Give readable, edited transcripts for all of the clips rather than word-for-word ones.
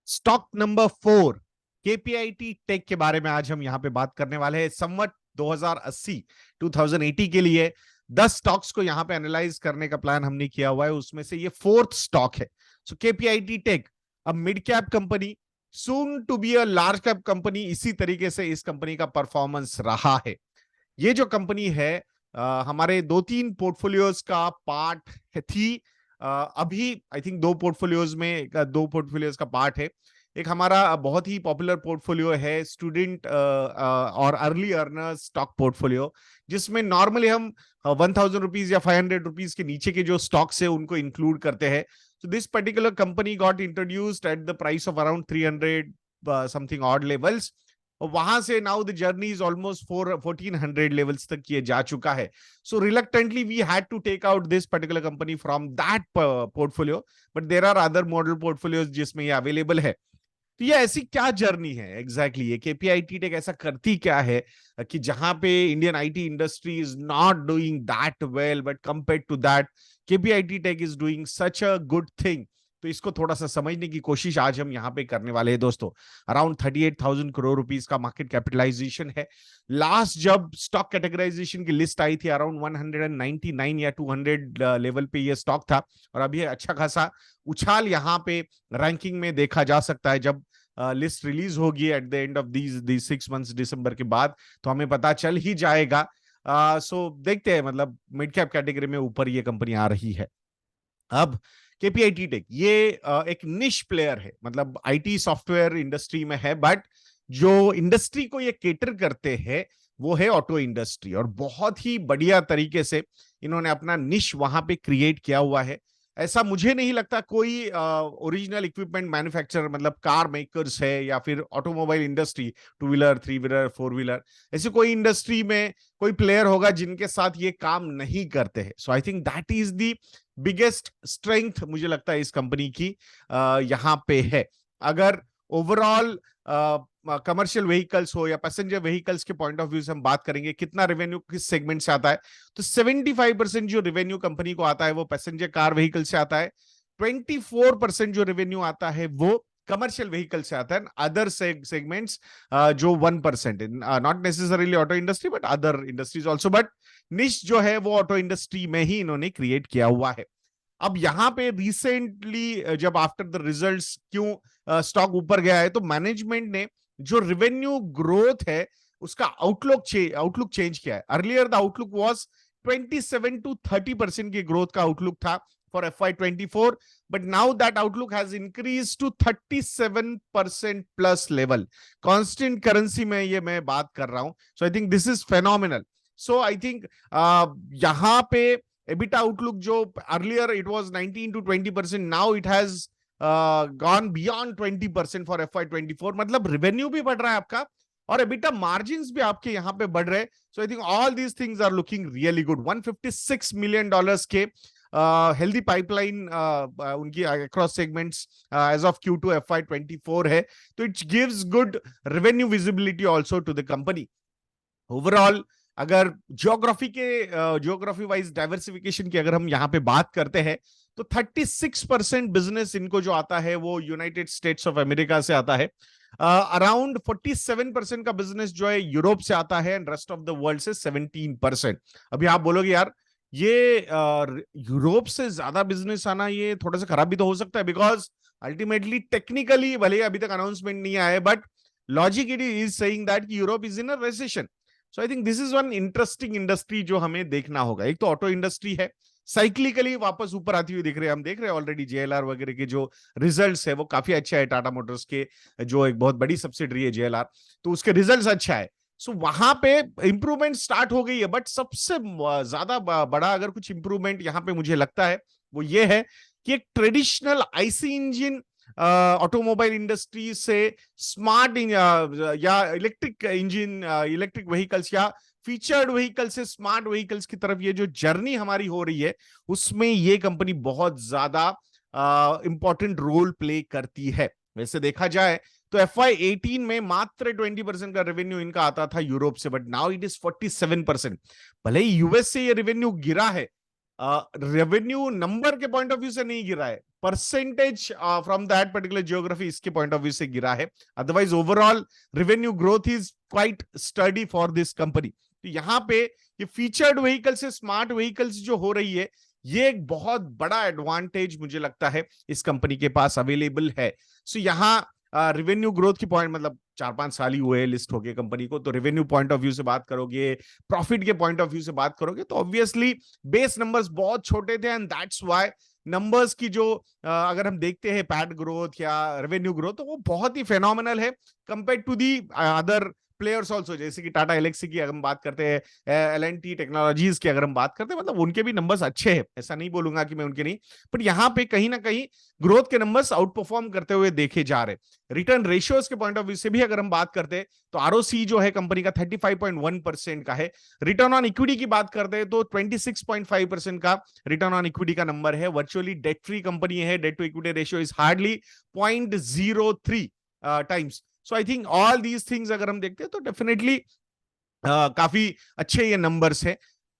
Stock number 4 KPIT take के बारे में आज हम यहां पे बात करने वाले हैं। संवत 2080 के लिए 10 स्टॉक्स को यहां पे एनालाइज करने का प्लान हमने किया हुआ है, उसमें से ये फोर्थ स्टॉक है। So KPIT tech a mid cap company, soon to be a large cap company. इसी तरीके से इस कंपनी का परफॉर्मेंस रहा है। ये जो कंपनी है हमारे 2-3 पोर्टफोलियोज का पार्ट थी। अभी आई थिंक दो पोर्टफोलियोज का पार्ट है। एक हमारा बहुत ही पॉपुलर पोर्टफोलियो है स्टूडेंट और अर्ली अर्नर्स स्टॉक पोर्टफोलियो, जिसमें नॉर्मली हम 1000 रुपीज या 500 रुपीज के नीचे के जो स्टॉक्स है उनको इंक्लूड करते हैं। So this particular company got introduced at the price of around 300 something odd levels. और वहां से now the journey is almost 1400 levels तक ये जा चुका है। So reluctantly we had to take out this particular company from that portfolio, but there are other model portfolios जिसमें ये अवेलेबल है। तो ये ऐसी क्या जर्नी है एग्जैक्टली ये केपीआईटी टेक ऐसा करती क्या है कि जहां पे Indian IT industry is not doing that well, but compared to that KPIT Tech is doing such a good thing. तो इसको थोड़ा सा समझने की कोशिश आज हम यहाँ पे करने वाले हैं दोस्तों। अराउंड 38,000 करोड़ रुपीस का मार्केट कैपिटलाइजेशन है। लास्ट जब स्टॉक कैटेगराइजेशन की लिस्ट आई थी अराउंड 199 या 200 लेवल पे ये स्टॉक था, और अभी अच्छा खासा उछाल यहाँ पे रैंकिंग में देखा जा सकता है। जब लिस्ट रिलीज होगी at the end of these 6 months दिसंबर के बाद, तो हमें पता चल ही जाएगा। सो देखते हैं, मतलब मिड कैप कैटेगरी में ऊपर ये कंपनी आ रही है। अब केपीआईटी टेक ये एक निश प्लेयर है, मतलब आईटी सॉफ्टवेयर इंडस्ट्री में है, बट जो इंडस्ट्री को ये केटर करते हैं वो है ऑटो इंडस्ट्री, और बहुत ही बढ़िया तरीके से इन्होंने अपना निश वहां पे क्रिएट किया हुआ है। ऐसा मुझे नहीं लगता कोई ओरिजिनल इक्विपमेंट मैन्युफैक्चरर, मतलब कार मेकर्स है या फिर automobile industry, 2 wheeler 3 wheeler 4 wheeler, ऐसी कोई इंडस्ट्री में कोई प्लेयर होगा जिनके साथ ये काम नहीं करते हैं। So I think that is the biggest strength मुझे लगता है इस कंपनी की यहाँ पे है। अगर ओवरऑल कमर्शियल व्हीकल्स हो या पैसेंजर व्हीकल्स के पॉइंट ऑफ व्यू से हम बात करेंगे कितना रेवेन्यू किस सेगमेंट से आता है, तो 75% जो रेवेन्यू कंपनी को आता है वो पैसेंजर कार व्हीकल से आता है। 24% जो रेवेन्यू आता है वो कमर्शियल व्हीकल से आता है। अदर सेगमेंट्स जो 1%, not necessarily auto industry but other industries also, but निश जो है वो ऑटो इंडस्ट्री में ही इन्होंने क्रिएट किया हुआ है। अब यहाँ पे रिसेंटली जब आफ्टर द रिजल्ट्स क्यों स्टॉक ऊपर गया है, तो मैनेजमेंट ने जो रेवेन्यू ग्रोथ है उसका आउटलुक चेंज किया है। Earlier the outlook was 27 to 30% की ग्रोथ का आउटलुक था for FY24, but now that outlook has increase to 37% plus level. Constant currency में ये मैं बात कर रहा हूं। So I think this is phenomenal. So I think यहां पे EBITDA आउटलुक जो earlier it was 19 to 20%, now it has gone beyond 20% for FY24। मतलब रेवेन्यू भी बढ़ रहा है आपका और EBITDA मार्जिन्स भी आपके यहाँ पे बढ़ रहे हैं। So I think all these things are looking really good. $156 million के हेल्दी पाइपलाइन उनकी across segments as of Q2 FY24 है, तो it gives good revenue visibility also to the company. Overall अगर ज्योग्राफी वाइज डाइवर्सिफिकेशन की अगर हम यहाँ पे बात करते हैं, तो 36% बिजनेस इनको जो आता है वो यूनाइटेड स्टेट्स ऑफ अमेरिका से आता है। अराउंड 47% का बिजनेस जो है यूरोप से आता है, and rest of the world से 17%। अभी आप बोलोगे यार ये यूरोप से ज्यादा बिजनेस आना ये थोड़ा सा खराब भी तो हो सकता है, बिकॉज अल्टीमेटली टेक्निकली भले अभी तक अनाउंसमेंट नहीं आया है, but logic it is saying that Europe is in a recession. So I think this is one interesting industry जो हमें देखना होगा। एक तो ऑटो इंडस्ट्री है, साइक्लिकली वापस ऊपर आती हुई दिख रही है। हम देख रहे हैं ऑलरेडी JLR वगैरह के जो रिजल्ट्स है वो काफी अच्छा है। टाटा मोटर्स के जो एक बहुत बड़ी सब्सिडरी है JLR, तो उसके रिजल्ट्स अच्छा है। सो वहां पे इंप्रूवमेंट स्टार्ट हो गई है, बट सबसे ज्यादा बड़ा अगर कुछ इंप्रूवमेंट यहाँ पे मुझे लगता है वो ये है कि एक traditional IC engine automobile industry से स्मार्ट या इलेक्ट्रिक इंजन, इलेक्ट्रिक व्हीकल्स या फीचर्ड व्हीकल से स्मार्ट व्हीकल्स की तरफ ये जो जर्नी हमारी हो रही है, उसमें ये कंपनी बहुत ज्यादा इंपॉर्टेंट रोल प्ले करती है। वैसे देखा जाए तो FY18 में मात्र 20% का रेवेन्यू इनका आता था यूरोप से, बट नाउ इट इज 47%। भले ही यूएस से ये रेवेन्यू गिरा है, रेवेन्यू नंबर के पॉइंट ऑफ व्यू से नहीं गिरा है, percentage from that particular geography इसके पॉइंट ऑफ व्यू से गिरा है। Otherwise overall revenue growth is quite study for this company. तो यहाँ पे ये फीचर्ड व्हीकल से स्मार्ट व्हीकल्स जो हो रही है, ये एक बहुत बड़ा एडवांटेज मुझे लगता है इस कंपनी के पास अवेलेबल है। सो यहाँ रेवेन्यू ग्रोथ की पॉइंट, मतलब 4-5 साल ही हुए लिस्ट हो गए कंपनी को, तो रेवेन्यू पॉइंट ऑफ व्यू से बात करोगे, प्रॉफिट के पॉइंट ऑफ व्यू से बात करोगे, तो ऑब्वियसली बेस नंबर्स बहुत छोटे थे एंड दैट्स व्हाई नंबर्स की जो अगर हम देखते हैं पैट ग्रोथ या रेवेन्यू ग्रोथ, तो वो बहुत ही फेनोमिनल है compare to the other players also. जैसे कि टाटा एलेक्सी की अगर हम बात करते हैं, एल&टी टेक्नोलॉजीज की अगर हम बात करते हैं, मतलब उनके भी नंबर्स अच्छे हैं, ऐसा नहीं बोलूंगा कि मैं उनके नहीं, बट यहाँ पे कहीं ना कहीं ग्रोथ के नंबर्स आउट परफॉर्म करते हुए देखे जा रहे। रिटर्न रेशियोज के पॉइंट ऑफ व्यू से भी अगर हम बात करते हैं, तो आरओसी जो है कंपनी का 35.1% का है। रिटर्न ऑन इक्विटी की बात करते हैं तो 26.5% का रिटर्न ऑन इक्विटी का नंबर है। वर्चुअली डेट फ्री कंपनी है, debt to equity ratio is hardly 0.03 times. So I think all these things अगर हम देखते हैं तो डेफिनेटली काफी अच्छे ये नंबर्स है।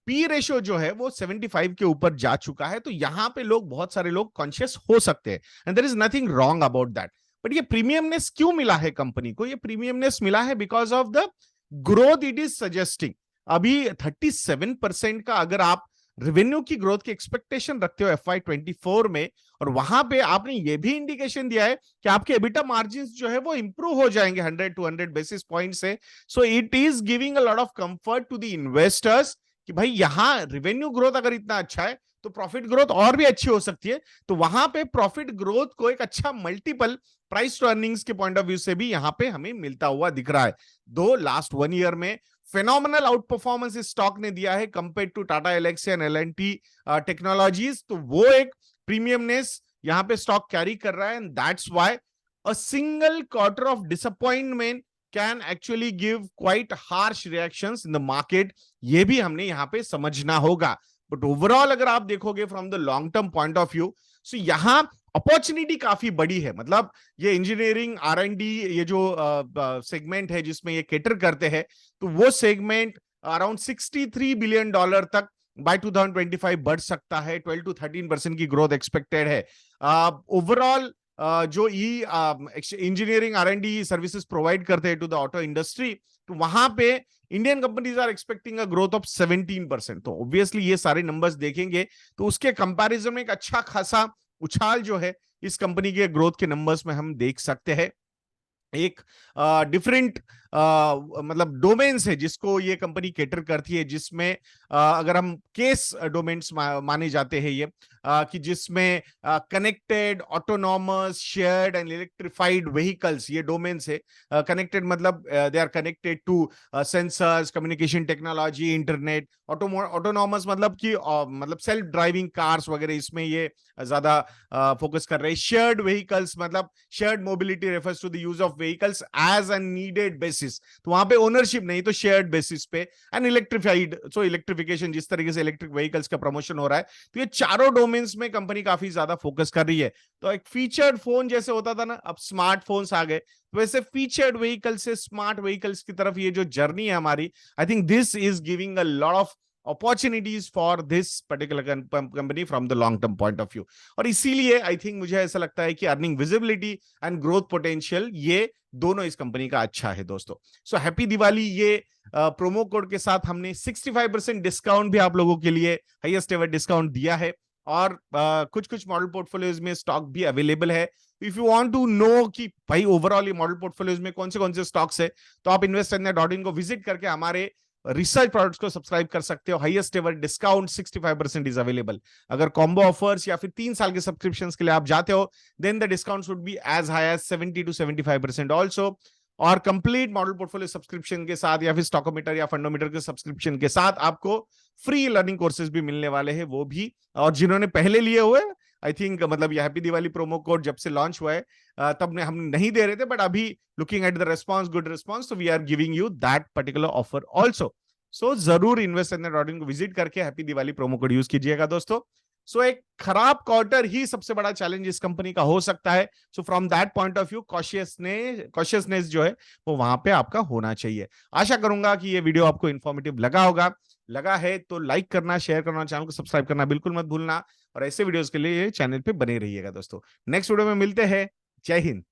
पी रेशियो जो है वो 75 के ऊपर जा चुका है, तो यहां पे लोग, बहुत सारे लोग कॉन्शियस हो सकते हैं and there is nothing wrong about that. But ये प्रीमियमनेस क्यों मिला है कंपनी को? ये प्रीमियमनेस मिला है because of the growth it is suggesting. अभी 37% का अगर आप रेवेन्यू की ग्रोथ की एक्सपेक्टेशन रखते हो FY24 में, और वहां पे आपने ये भी इंडिकेशन दिया है कि आपके एबिटा मार्जिन्स जो है वो इंप्रूव हो जाएंगे 100-200 बेसिस पॉइंट से। So it is giving a lot of comfort to the investors कि भाई यहां रेवेन्यू ग्रोथ अगर इतना अच्छा है तो प्रॉफिट ग्रोथ और भी अच्छी हो सकती है। तो वहां पे प्रॉफिट ग्रोथ को एक अच्छा मल्टीपल प्राइस टू अर्निंग्स के पॉइंट ऑफ व्यू से भी यहां पे हमें मिलता हुआ दिख रहा है। दो लास्ट 1 ईयर में फेनोमिनल आउट परफॉर्मेंस इस स्टॉक ने दिया है compare to Tata Elxsi and L&T Technologies, तो वो एक प्रीमियमनेस यहां पे स्टॉक कैरी कर रहा है and that's why a single quarter of disappointment can actually give quite harsh reactions in the market. ये भी हमने यहां पे समझना होगा। बट ओवरऑल अगर आप देखोगे from the long term point of view, so यहां अपॉर्चुनिटी काफी बड़ी है। मतलब ये इंजीनियरिंग R&D ये जो सेगमेंट है जिसमें ये केटर करते हैं, तो वो सेगमेंट अराउंड $63 बिलियन तक बाय 2025 बढ़ सकता है। 12-13% की ग्रोथ एक्सपेक्टेड है। ओवरऑल जो इंजीनियरिंग R&D सर्विसेज प्रोवाइड करते हैं टू द ऑटो इंडस्ट्री, तो वहां पे Indian companies are expecting a growth of 17%। तो ऑब्वियसली ये सारे नंबर्स देखेंगे तो उसके कंपैरिजन में एक अच्छा खासा उछाल जो है इस कंपनी के ग्रोथ के नंबर्स में हम देख सकते हैं। एक डिफरेंट मतलब डोमेन्स है जिसको ये कंपनी केटर करती है, जिसमें अगर हम केस डोमेन्स माने जाते हैं ये, कि जिसमें connected, autonomous, shared and electrified vehicles ये डोमेन्स है। कनेक्टेड मतलब they are connected to sensors, communication technology, internet. Autonomous मतलब कि मतलब सेल्फ ड्राइविंग कार्स वगैरह, इसमें ये ज्यादा फोकस कर रहे हैं। शेयर्ड व्हीकल्स मतलब shared mobility refers to the use of vehicles as a needed basis, तो वहां पे ओनरशिप नहीं तो शेयर्ड बेसिस पे। एंड इलेक्ट्रिफाइड, सो इलेक्ट्रिफिकेशन, जिस तरीके से इलेक्ट्रिक व्हीकल्स का प्रमोशन हो रहा है, तो ये चारों डोमेन्स में कंपनी काफी ज्यादा फोकस कर रही है। तो एक फीचर्ड फोन जैसे होता था ना, अब स्मार्टफोन्स आ गए, तो वैसे फीचर्ड व्हीकल से स्मार्ट व्हीकल्स की तरफ ये जो जर्नी है हमारी, आई think this is giving a lot of opportunities for this particular company from the long term point of view। और इसीलिए आई थिंक मुझे ऐसा लगता है कि earning visibility and growth potential ये दोनों इस कंपनी का अच्छा है दोस्तों। सो हैप्पी दिवाली, ये प्रोमो कोड के साथ हमने 65% डिस्काउंट भी आप लोगों के लिए, हाईएस्ट एवर डिस्काउंट दिया है। और कुछ कुछ मॉडल पोर्टफोलियोज में स्टॉक भी अवेलेबल है। If you want to know कि भाई ओवरऑल ये मॉडल पोर्टफोलियोज में कौन से स्टॉक्स है, तो आप investindia.in को विजिट करके हमारे रिसर्च प्रोडक्ट्स को सब्सक्राइब कर सकते हो। Highest ever discount 65% is available. अगर कॉम्बो ऑफर्स या फिर 3 साल के सब्सक्रिप्शंस के लिए आप जाते हो, then the discount would be as high as 70-75% also. और कंप्लीट मॉडल पोर्टफोलियो सब्सक्रिप्शन के साथ या फिर स्टॉकोमीटर या फंडोमीटर के सब्सक्रिप्शन के साथ आपको फ्री लर्निंग कोर्सेज भी मिलने वाले हैं, वो भी। और जिन्होंने पहले लिए हुए, आई थिंक मतलब ये हैप्पी दिवाली प्रोमो कोड जब से लॉन्च हुआ है तब हम नहीं दे रहे थे, बट अभी looking at the response, good response, तो we are giving you that particular offer also. So जरूर investindia.in को विजिट करके happy Diwali promo code use कीजिएगा दोस्तों। सो एक खराब क्वार्टर ही सबसे बड़ा चैलेंज इस कंपनी का हो सकता है। So from that point of view consciousness जो है वो वहां पे आपका होना चाहिए। आशा करूंगा कि ये वीडियो आपको इंफॉर्मेटिव लगा होगा। लगा है तो लाइक करना, शेयर करना, चैनल को सब्सक्राइब करना बिल्कुल मत भूलना, और ऐसे वीडियोस के लिए चैनल पे बने रहिएगा दोस्तों। नेक्स्ट वीडियो में मिलते हैं। जय हिंद।